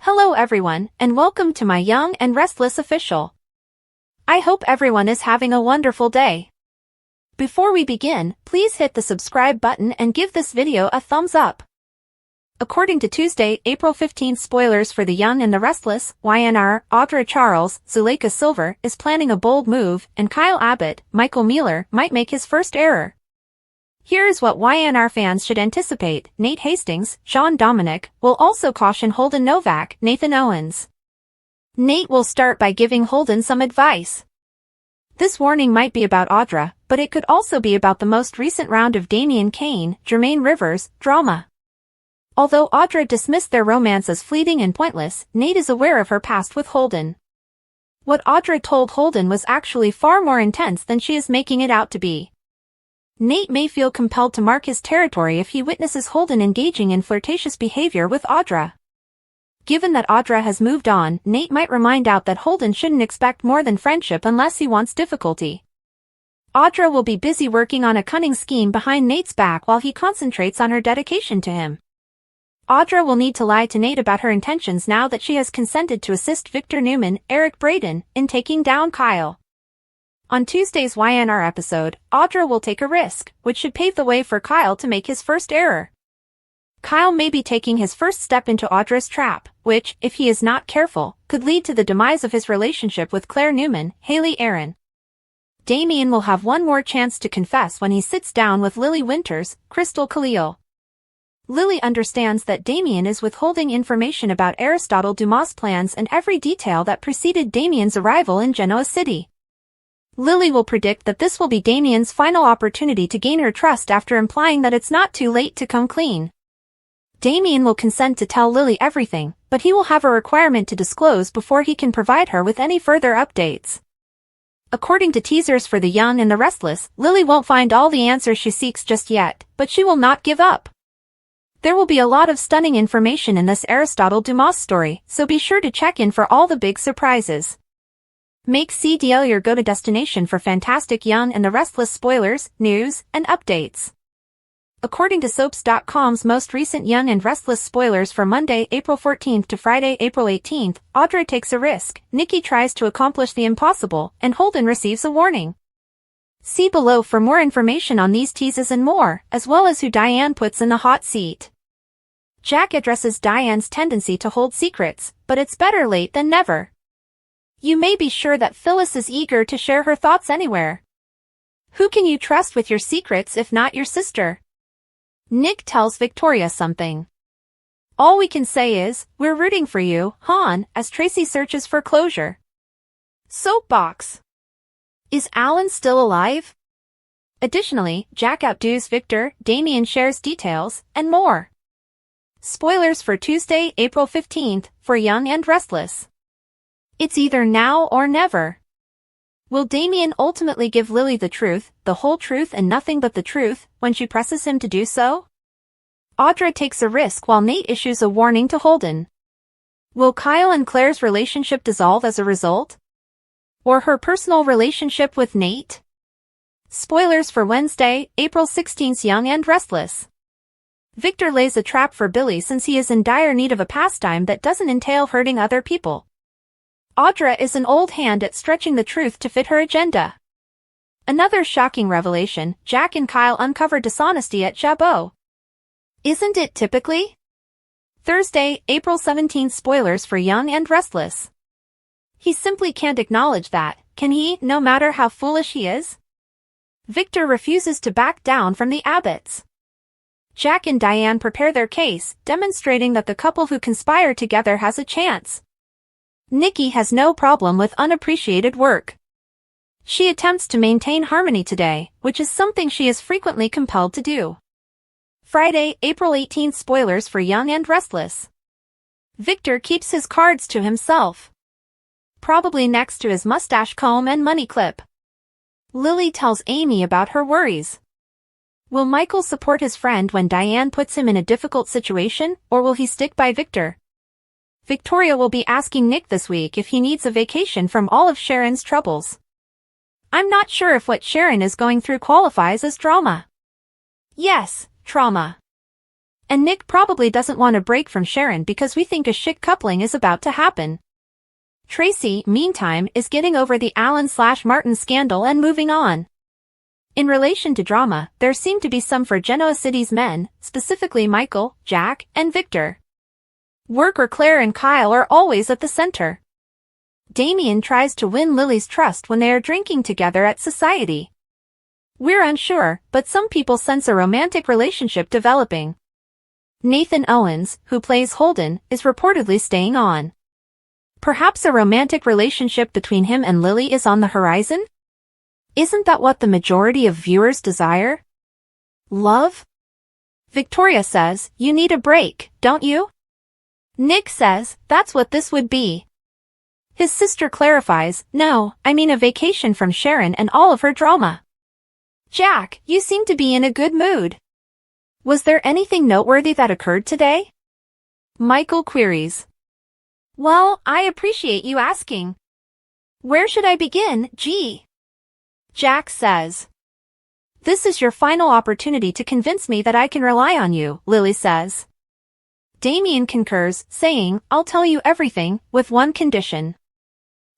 Hello everyone, and welcome to my Young and Restless official. I hope everyone is having a wonderful day. Before we begin, please hit the subscribe button and give this video a thumbs up. According to Tuesday, April 15th spoilers for The Young and the Restless, YNR, Audra Charles, Zuleika Silver, is planning a bold move, and Kyle Abbott, Michael Mueller, might make his first error. Here's what YNR fans should anticipate. Nate Hastings, Sean Dominic, will also caution Holden Novak, Nathan Owens. Nate will start by giving Holden some advice. This warning might be about Audra, but it could also be about the most recent round of Damian Kane, Jermaine Rivers, drama. Although Audra dismissed their romance as fleeting and pointless, Nate is aware of her past with Holden. What Audra told Holden was actually far more intense than she is making it out to be. Nate may feel compelled to mark his territory if he witnesses Holden engaging in flirtatious behavior with Audra. Given that Audra has moved on, Nate might remind out that Holden shouldn't expect more than friendship unless he wants difficulty. Audra will be busy working on a cunning scheme behind Nate's back while he concentrates on her dedication to him. Audra will need to lie to Nate about her intentions now that she has consented to assist Victor Newman, Eric Braeden, in taking down Kyle. On Tuesday's YNR episode, Audra will take a risk, which should pave the way for Kyle to make his first error. Kyle may be taking his first step into Audra's trap, which, if he is not careful, could lead to the demise of his relationship with Claire Newman, Haley Aaron. Damian will have one more chance to confess when he sits down with Lily Winters, Crystal Khalil. Lily understands that Damian is withholding information about Aristotle Dumas' plans and every detail that preceded Damian's arrival in Genoa City. Lily will predict that this will be Damian's final opportunity to gain her trust after implying that it's not too late to come clean. Damian will consent to tell Lily everything, but he will have a requirement to disclose before he can provide her with any further updates. According to teasers for The Young and the Restless, Lily won't find all the answers she seeks just yet, but she will not give up. There will be a lot of stunning information in this Aristotle Dumas story, so be sure to check in for all the big surprises. Make CDL your go-to destination for fantastic Young and the Restless spoilers, news, and updates. According to Soaps.com's most recent Young and Restless spoilers for Monday, April 14th to Friday, April 18th, Audra takes a risk, Nikki tries to accomplish the impossible, and Holden receives a warning. See below for more information on these teases and more, as well as who Diane puts in the hot seat. Jack addresses Diane's tendency to hold secrets, but it's better late than never. You may be sure that Phyllis is eager to share her thoughts anywhere. Who can you trust with your secrets if not your sister? Nick tells Victoria something. All we can say is, we're rooting for you, Han, as Tracy searches for closure. Soapbox. Is Alan still alive? Additionally, Jack outdoes Victor, Damian shares details, and more. Spoilers for Tuesday, April 15th, for Young and Restless. It's either now or never. Will Damian ultimately give Lily the truth, the whole truth and nothing but the truth, when she presses him to do so? Audra takes a risk while Nate issues a warning to Holden. Will Kyle and Claire's relationship dissolve as a result? Or her personal relationship with Nate? Spoilers for Wednesday, April 16th's Young and Restless. Victor lays a trap for Billy since he is in dire need of a pastime that doesn't entail hurting other people. Audra is an old hand at stretching the truth to fit her agenda. Another shocking revelation, Jack and Kyle uncover dishonesty at Jabot. Isn't it typically? Thursday, April 17th spoilers for Young and Restless. He simply can't acknowledge that, can he, no matter how foolish he is? Victor refuses to back down from the Abbotts. Jack and Diane prepare their case, demonstrating that the couple who conspire together has a chance. Nikki has no problem with unappreciated work. She attempts to maintain harmony today, which is something she is frequently compelled to do. Friday, April 18th spoilers for Young and Restless. Victor keeps his cards to himself. Probably next to his mustache comb and money clip. Lily tells Amy about her worries. Will Michael support his friend when Diane puts him in a difficult situation, or will he stick by Victor? Victoria will be asking Nick this week if he needs a vacation from all of Sharon's troubles. I'm not sure if what Sharon is going through qualifies as drama. Yes, trauma. And Nick probably doesn't want a break from Sharon because we think a chic coupling is about to happen. Tracy, meantime, is getting over the Alan/Martin scandal and moving on. In relation to drama, there seem to be some for Genoa City's men, specifically Michael, Jack, and Victor. Worker Claire and Kyle are always at the center. Damien tries to win Lily's trust when they are drinking together at society. We're unsure, but some people sense a romantic relationship developing. Nathan Owens, who plays Holden, is reportedly staying on. Perhaps a romantic relationship between him and Lily is on the horizon? Isn't that what the majority of viewers desire? Love? Victoria says, "You need a break, don't you?" Nick says, "That's what this would be." His sister clarifies, "No, I mean a vacation from Sharon and all of her drama." "Jack, you seem to be in a good mood. Was there anything noteworthy that occurred today?" Michael queries. "Well, I appreciate you asking. Where should I begin, G?" Jack says. "This is your final opportunity to convince me that I can rely on you," Lily says. Damien concurs, saying, "I'll tell you everything, with one condition."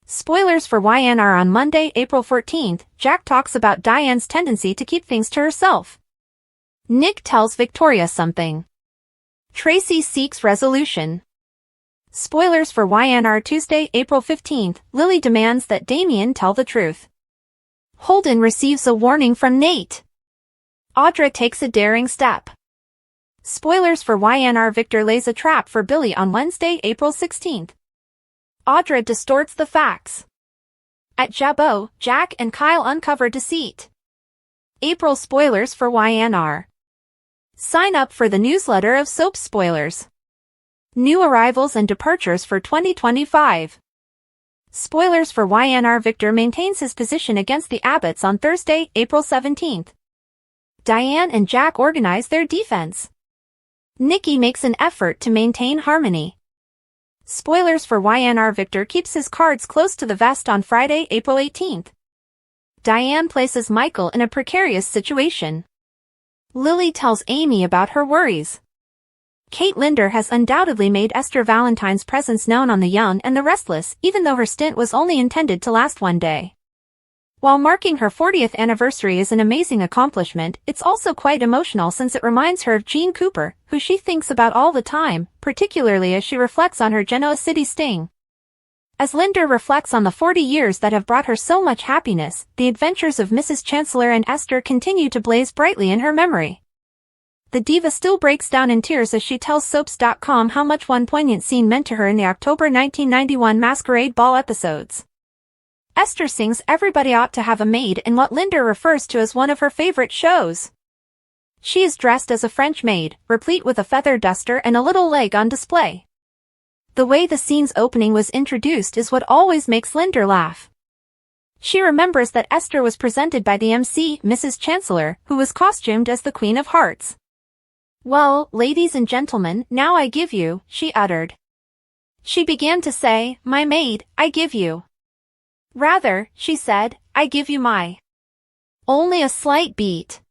Spoilers for YNR on Monday, April 14th, Jack talks about Diane's tendency to keep things to herself. Nick tells Victoria something. Tracy seeks resolution. Spoilers for YNR Tuesday, April 15th, Lily demands that Damien tell the truth. Holden receives a warning from Nate. Audra takes a daring step. Spoilers for YNR Victor lays a trap for Billy on Wednesday, April 16th. Audra distorts the facts. At Jabot, Jack and Kyle uncover deceit. April spoilers for YNR. Sign up for the newsletter of soap spoilers. New arrivals and departures for 2025. Spoilers for YNR Victor maintains his position against the Abbotts on Thursday, April 17th. Diane and Jack organize their defense. Nikki makes an effort to maintain harmony. Spoilers for YNR Victor keeps his cards close to the vest on Friday, April 18th. Diane places Michael in a precarious situation. Lily tells Amy about her worries. Kate Linder has undoubtedly made Esther Valentine's presence known on The Young and the Restless, even though her stint was only intended to last one day. While marking her 40th anniversary is an amazing accomplishment, it's also quite emotional since it reminds her of Jean Cooper, who she thinks about all the time, particularly as she reflects on her Genoa City sting. As Linder reflects on the 40 years that have brought her so much happiness, the adventures of Mrs. Chancellor and Esther continue to blaze brightly in her memory. The diva still breaks down in tears as she tells Soaps.com how much one poignant scene meant to her in the October 1991 Masquerade Ball episodes. Esther sings "Everybody Ought to Have a Maid" in what Linder refers to as one of her favorite shows. She is dressed as a French maid, replete with a feather duster and a little leg on display. The way the scene's opening was introduced is what always makes Linder laugh. She remembers that Esther was presented by the MC, Mrs. Chancellor, who was costumed as the Queen of Hearts. "Well, ladies and gentlemen, now I give you," she uttered. She began to say, "My maid, I give you." Rather, she said, "I give you my." Only a slight beat.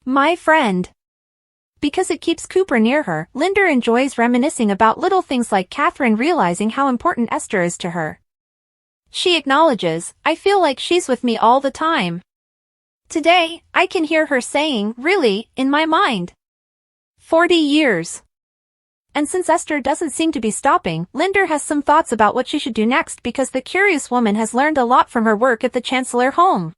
"My friend." Because it keeps Cooper near her, Linder enjoys reminiscing about little things like Catherine realizing how important Esther is to her. She acknowledges, "I feel like she's with me all the time. Today, I can hear her saying, 'Really,' in my mind." 40 years. And since Esther doesn't seem to be stopping, Linder has some thoughts about what she should do next because the curious woman has learned a lot from her work at the Chancellor home.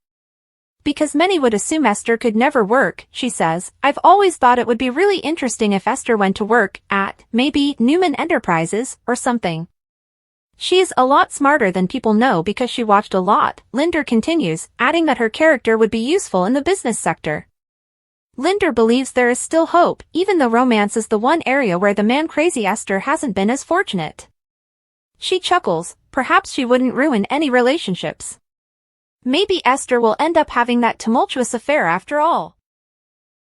Because many would assume Esther could never work, she says, "I've always thought it would be really interesting if Esther went to work at, maybe, Newman Enterprises, or something." She's a lot smarter than people know because she watched a lot, Linder continues, adding that her character would be useful in the business sector. Linder believes there is still hope, even though romance is the one area where the man-crazy Esther hasn't been as fortunate. She chuckles, perhaps she wouldn't ruin any relationships. Maybe Esther will end up having that tumultuous affair after all.